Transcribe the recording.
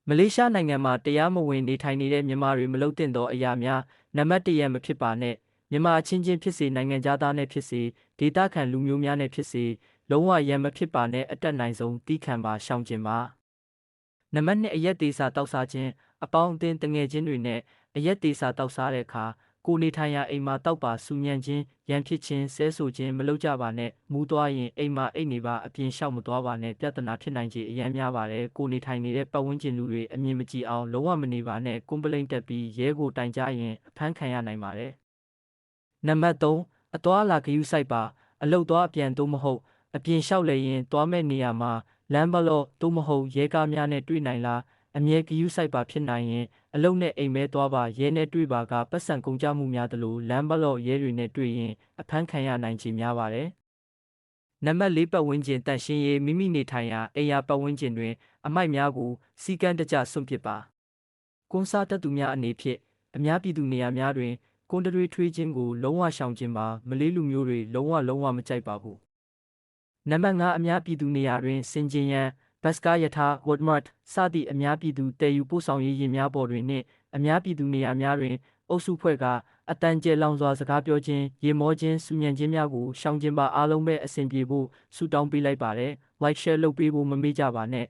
မလေးရှားနိုင်ငံမှာတရားမဝင်နေထိုင်နေတဲ့မြန်မာတွေမလုပ်သင့်သောအရာများနံပါတ်1ရက်မဖြစ်ပါနဲ့မြန်မာအချင်းချင်းဖြစ်စေနိုင်ငံသားနဲ့ဖြစ်စေဒေသခံလူမျိုးများနဲ့ဖြစ်စေလုံးဝရန်မဖြစ်ပါနဲ့အတက်နိုင်ဆုံးတီးခံပါရှောင်ကျင်ပါနံပါတ်2အရက်သေးစာတောက်စားခြင်းအပေါင်းအသင်းတငယ်ချင်းတွေနဲ့အရက်သေးစာတောက်စားတဲ့အခါကိုနေထိုင်ရာအိမ်မှာတောက်ပါစူညံခြင်းရန်ဖြစ်ခြင်းဆဲဆိုခြင်းမလုပ်ကြပါနဲ့မူးသွားရင်အိမ်မှာအိတ်နေပါအပြင်လျှောက်မသွားပါနဲ့ပြဿနာဖြစ်နိုင်ခြေအများများပါတယ်ကိုနေထိုင်နေတဲ့ပတ်ဝန်းကျင်လူတွေအမြင်မကြည့်အောင်လုံးဝမနေပါနဲ့ကွန်ပလိန်တက်ပြီးရဲကိုတိုင်ကြရင်အဖမ်းခံရနိုင်ပါတယ်နံပါတ်3အသွားအလာဂရုစိုက်ပါအလုတ်သွားအပြန်သို့မဟုတ်အပြင်လျှောက်လေရင်သွားမဲ့နေရာမှာလမ်းဘလော့သို့မဟုတ်ရဲကားများနဲ့တွေ့နိုင်လားအမြဲဂရုစိုက်ပါဖြစ်နိုင်ရင်အလုတ်နဲ့အိမ်မဲသွားပါရဲနဲ့တွေ့ပါကပတ်စံကုန်ကြမှုများသလိုလမ်းဘလော့ရဲတွေနဲ့တွေ့ရင်အဖမ်းခံရနိုင်ခြေများပါတယ်နံပါတ်4ပတ်ဝန်းကျင်တန့်ရှင်းရေးမိမိနေထိုင်ရာအိမ်ယာပတ်ဝန်းကျင်တွင်အမိုက်များကိုစီကံတကျစွန့်ပစ်ပါကွန်ဆာတက်သူများအနေဖြင့်အများပြည်သူနေရာများတွင်ကွန်တတွေထွေးခြင်းကိုလုံးဝရှောင်ကျဉ်ပါမလေးလူမျိုးတွေလုံးဝမကြိုက်ပါဘူးနံပါတ်5အများပြည်သူနေရာတွင်စင်ကျင်ရန်ဘတ်စကားယထာဝတ်မတ်စသည့်အများပြည်သူတည်ယူပို့ဆောင်ရေးယာဉ်များပေါ်တွင်နှင့်အများပြည်သူနေရာများတွင်အုပ်စုဖွဲ့ကအတန်ကျဲလောင်စွာစကားပြောခြင်းရေမောခြင်းစူညံခြင်းများကိုရှောင်ကျဉ်ပါအားလုံးပဲအဆင်ပြေဖို့ဆုတောင်းပေးလိုက်ပါတယ် like share လုပ်ပေးဖို့မမေ့ကြပါနဲ့